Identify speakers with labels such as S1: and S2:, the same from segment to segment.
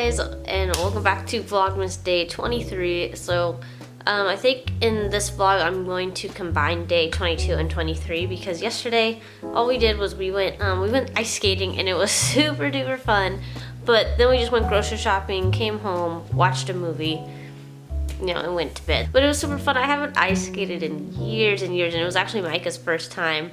S1: guys, and welcome back to Vlogmas Day 23. So I think in this vlog I'm going to combine day 22 and 23 because yesterday all we did was we went ice skating and it was super duper fun. But then we just went grocery shopping, came home, watched a movie, and went to bed. But it was super fun. I haven't ice skated in years and years, and it was actually Micah's first time.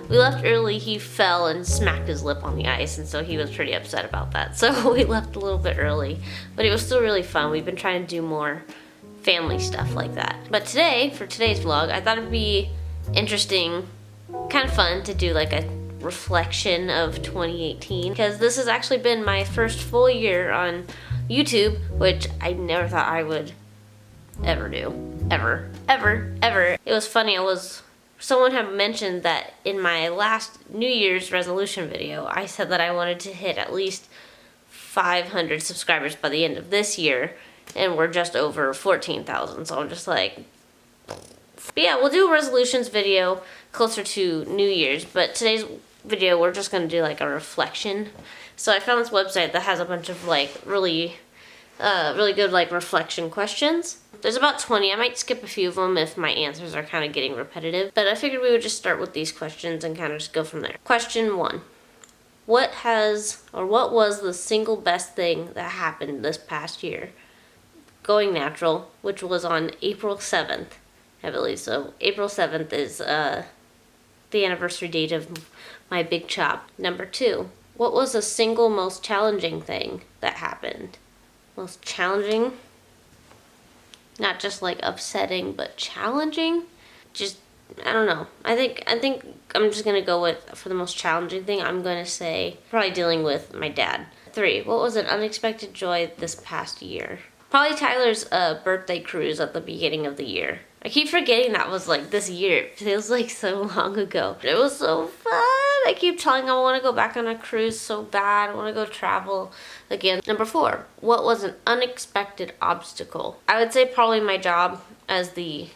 S1: We left early, he fell and smacked his lip on the ice, and so he was pretty upset about that. So we left a little bit early, but it was still really fun. We've been trying to do more family stuff like that. But today, for today's vlog, I thought it'd be interesting, kind of fun to do like a reflection of 2018, because this has actually been my first full year on YouTube, which I never thought I would ever do. Ever. It was funny, someone had mentioned that in my last New Year's resolution video, I said that I wanted to hit at least 500 subscribers by the end of this year, and we're just over 14,000, so I'm just like... But yeah, we'll do a resolutions video closer to New Year's, but today's video we're just going to do like a reflection. So I found this website that has a bunch of like really good like reflection questions. There's about 20. I might skip a few of them if my answers are kind of getting repetitive, but I figured we would just start with these questions and kind of just go from there. Question 1. What was the single best thing that happened this past year? Going natural, which was on April 7th, I believe. So April 7th is the anniversary date of my big chop. Number 2. What was the single most challenging thing that happened? Most challenging? Not just like upsetting, but challenging? Just, I don't know. I think I'm just gonna go with, for the most challenging thing, I'm gonna say probably dealing with my dad. 3. What was an unexpected joy this past year? Probably Tyler's birthday cruise at the beginning of the year. I keep forgetting that was like this year. It feels like so long ago. It was so fun. I keep telling him I want to go back on a cruise so bad. I want to go travel again. Number 4. What was an unexpected obstacle? I would say probably my job as the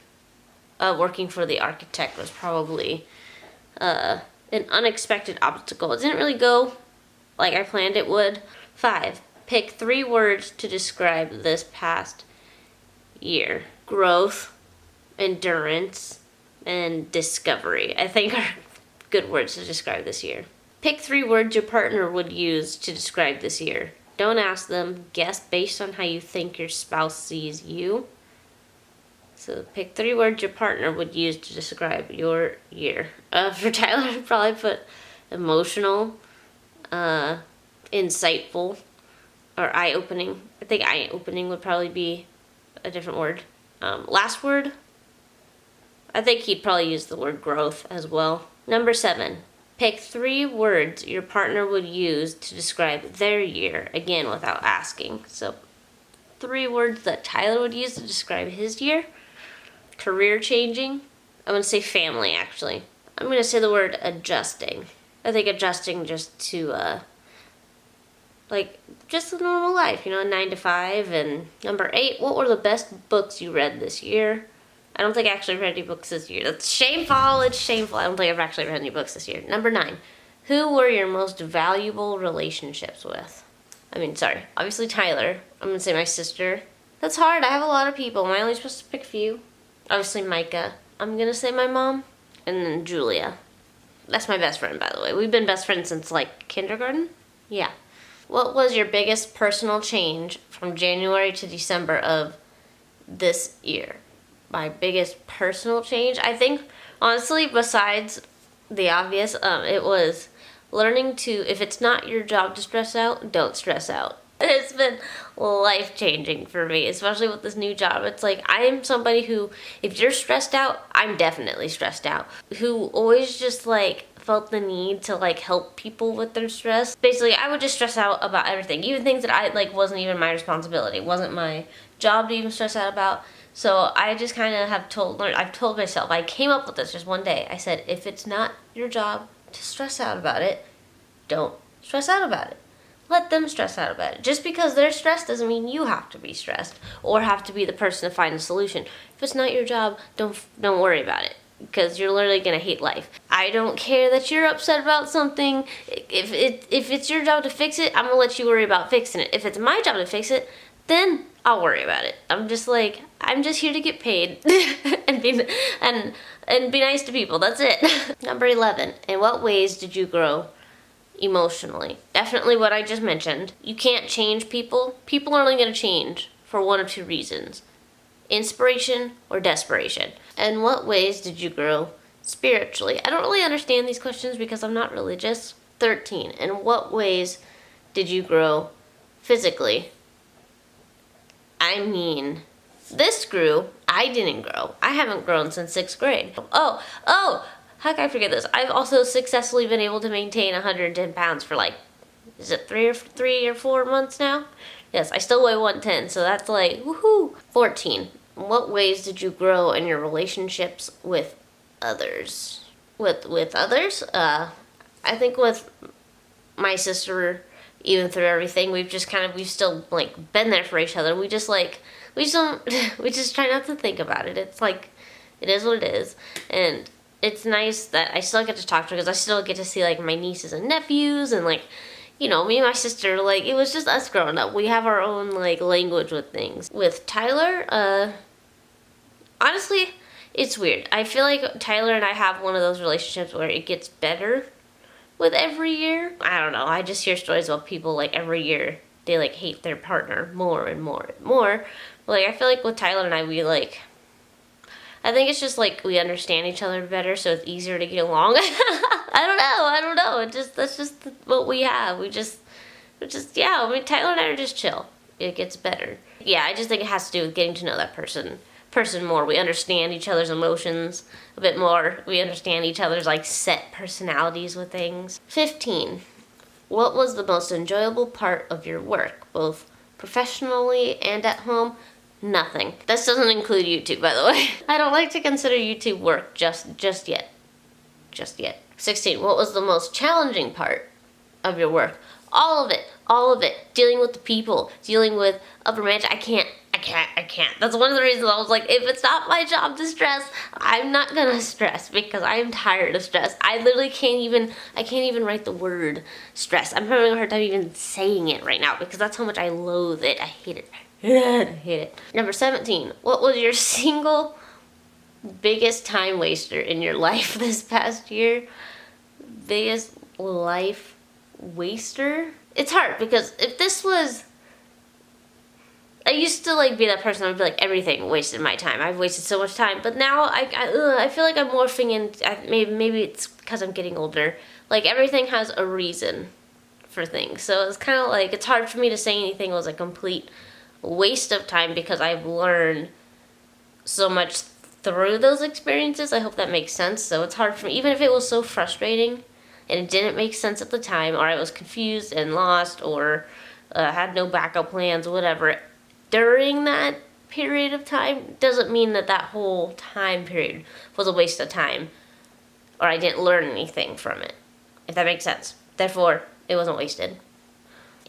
S1: working for the architect was probably an unexpected obstacle. It didn't really go like I planned it would. 5. Pick 3 words to describe this past year. Growth, endurance, and discovery, I think, are good words to describe this year. Pick 3 words your partner would use to describe this year. Don't ask them. Guess based on how you think your spouse sees you. So pick 3 words your partner would use to describe your year. For Tyler, I'd probably put emotional, insightful, or eye-opening. I think eye-opening would probably be a different word. Last word, I think he'd probably use the word growth as well. Number 7, pick 3 words your partner would use to describe their year, again without asking. So 3 words that Tyler would use to describe his year. Career changing. I'm going to say family, actually. I'm going to say the word adjusting. I think adjusting just to, just a normal life, 9 to 5. And number 8, what were the best books you read this year? I don't think I actually read any books this year. That's shameful. It's shameful. I don't think I've actually read any books this year. Number 9, who were your most valuable relationships with? Obviously Tyler. I'm going to say my sister. That's hard. I have a lot of people. Am I only supposed to pick a few? Obviously Micah. I'm going to say my mom. And then Julia. That's my best friend, by the way. We've been best friends since, kindergarten? Yeah. What was your biggest personal change from January to December of this year? My biggest personal change? I think, honestly, besides the obvious, it was learning to, if it's not your job to stress out, don't stress out. It's been life-changing for me, especially with this new job. It's like, I'm somebody who, if you're stressed out, I'm definitely stressed out. Who always just, felt the need to, help people with their stress. Basically, I would just stress out about everything. Even things that I, wasn't even my responsibility. It wasn't my job to even stress out about. So I just kind of I've told myself, I came up with this just one day. I said, if it's not your job to stress out about it, don't stress out about it. Let them stress out about it. Just because they're stressed doesn't mean you have to be stressed or have to be the person to find a solution. If it's not your job, don't worry about it. because you're literally gonna hate life. I don't care that you're upset about something. If it's your job to fix it, I'm gonna let you worry about fixing it. If it's my job to fix it, then I'll worry about it. I'm just here to get paid and be nice to people. That's it. Number 11. In what ways did you grow emotionally? Definitely what I just mentioned. You can't change people. People are only gonna change for one of two reasons: inspiration or desperation. And what ways did you grow spiritually? I don't really understand these questions because I'm not religious. 13. In what ways did you grow physically? I mean, this grew. I didn't grow. I haven't grown since 6th grade. Oh, how can I forget this? I've also successfully been able to maintain 110 pounds for is it 3 or 4 months now? Yes, I still weigh 110, so that's woohoo. 14. In what ways did you grow in your relationships with others? With others? I think with my sister, even through everything, we've still been there for each other. We just we just try not to think about it. It's it is what it is. And it's nice that I still get to talk to her because I still get to see my nieces and nephews and me and my sister, it was just us growing up. We have our own, language with things. With Tyler, honestly, it's weird. I feel like Tyler and I have one of those relationships where it gets better with every year. I don't know. I just hear stories about people, every year, they, hate their partner more and more and more. I feel like with Tyler and I, I think it's just, we understand each other better, so it's easier to get along. I don't know. That's just what we have. Yeah, Tyler and I are just chill. It gets better. Yeah, I just think it has to do with getting to know that person more. We understand each other's emotions a bit more. We understand each other's, set personalities with things. 15. What was the most enjoyable part of your work, both professionally and at home? Nothing. This doesn't include YouTube, by the way. I don't like to consider YouTube work just yet. 16. What was the most challenging part of your work? All of it. Dealing with the people, dealing with upper management. I can't. That's one of the reasons I was if it's not my job to stress, I'm not gonna stress because I'm tired of stress. I literally can't even write the word stress. I'm having a hard time even saying it right now because that's how much I loathe it. I hate it. I hate it. Number 17. What was your single biggest time waster in your life this past year? Biggest life waster? It's hard because if this was... I used to be that person that would be everything wasted my time. I've wasted so much time, but now I feel like I'm morphing in. Maybe it's because I'm getting older. Everything has a reason for things, so it's kind of it's hard for me to say anything was a complete waste of time because I've learned so much through those experiences. I hope that makes sense. So it's hard for me, even if it was so frustrating and it didn't make sense at the time, or I was confused and lost, or had no backup plans, whatever. During that period of time doesn't mean that whole time period was a waste of time or I didn't learn anything from it, if that makes sense. Therefore, it wasn't wasted.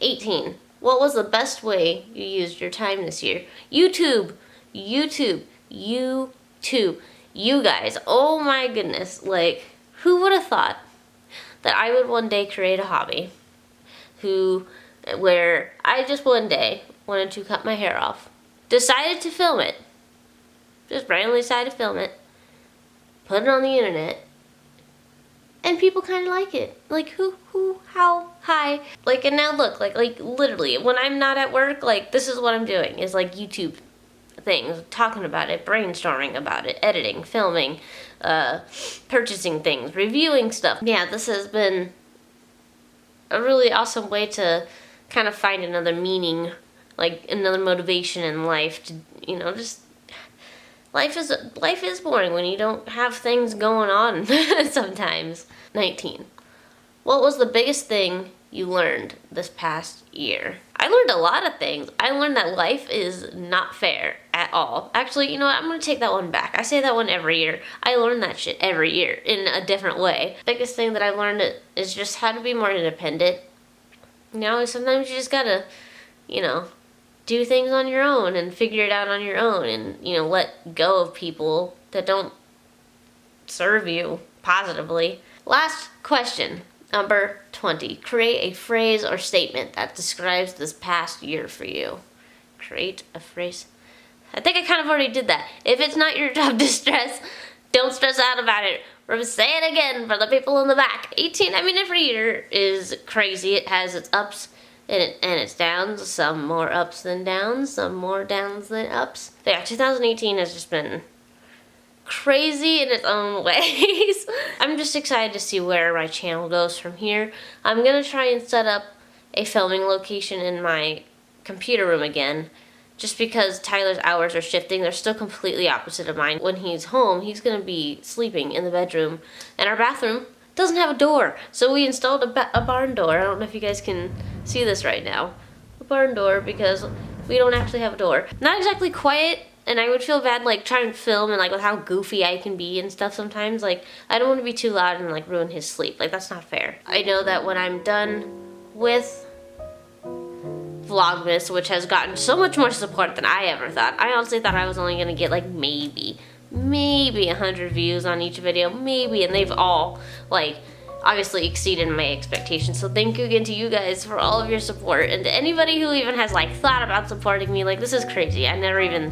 S1: 18. What was the best way you used your time this year? YouTube. You guys. Oh my goodness. Who would have thought that I would one day create a hobby where I just one day wanted to cut my hair off. Decided to film it. Just randomly decided to film it. Put it on the internet. And people kind of like it. Who, how, hi. And now look, literally, when I'm not at work, this is what I'm doing. Is YouTube things, talking about it, brainstorming about it, editing, filming, purchasing things, reviewing stuff. Yeah, this has been a really awesome way to kind of find another meaning, another motivation in life to, just life is boring when you don't have things going on sometimes. 19. What was the biggest thing you learned this past year? I learned a lot of things. I learned that life is not fair at all. Actually, you know what? I'm going to take that one back. I say that one every year. I learn that shit every year in a different way. Biggest thing that I learned is just how to be more independent. Sometimes you just gotta, do things on your own and figure it out on your own and, let go of people that don't serve you positively. Last question, number 20. Create a phrase or statement that describes this past year for you. Create a phrase. I think I kind of already did that. If it's not your job to stress, don't stress out about it. We're say it again for the people in the back. 18, I mean, every year is crazy. It has its ups and its downs. Some more ups than downs, some more downs than ups. But yeah, 2018 has just been crazy in its own ways. I'm just excited to see where my channel goes from here. I'm gonna try and set up a filming location in my computer room again, just because Tyler's hours are shifting. They're still completely opposite of mine. When he's home, he's gonna be sleeping in the bedroom, and our bathroom doesn't have a door. So we installed a barn door. I don't know if you guys can see this right now. A barn door, because we don't actually have a door. Not exactly quiet, and I would feel bad like trying to film and like with how goofy I can be and stuff sometimes. Like, I don't want to be too loud and like ruin his sleep. Like, that's not fair. I know that when I'm done with VLOGMAS, which has gotten so much more support than I ever thought. I honestly thought I was only gonna get like maybe 100 views on each video, maybe, and they've all like obviously exceeded my expectations. So thank you again to you guys for all of your support, and to anybody who even has like thought about supporting me. Like, this is crazy. I never even,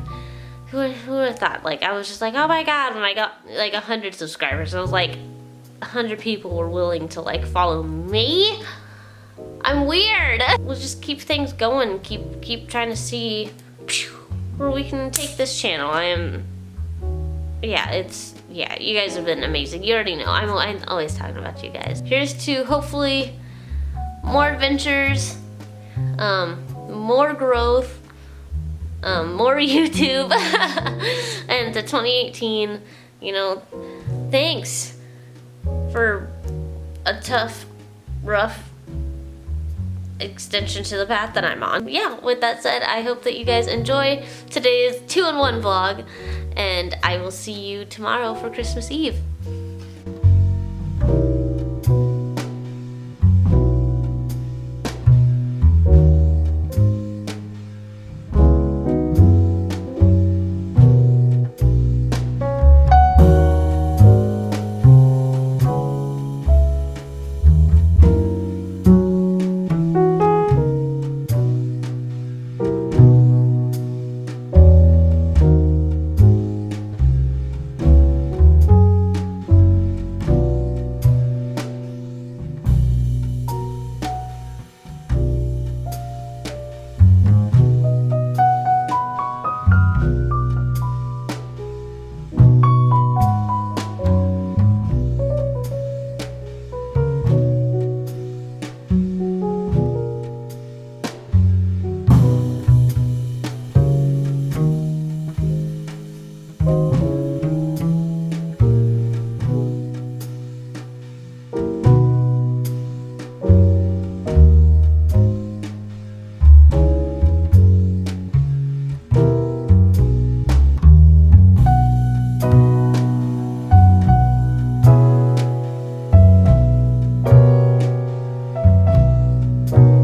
S1: who would have thought? Like, I was just like, oh my god, when I got like 100 subscribers, I was like 100 people were willing to like follow me. I'm weird. We'll just keep things going, keep trying to see where we can take this channel. Yeah, you guys have been amazing. You already know. I'm always talking about you guys. Here's to hopefully more adventures, more growth, more YouTube, and to 2018, you know, thanks for a tough, rough extension to the path that I'm on. Yeah, with that said, I hope that you guys enjoy today's 2-in-1 vlog, and I will see you tomorrow for Christmas Eve.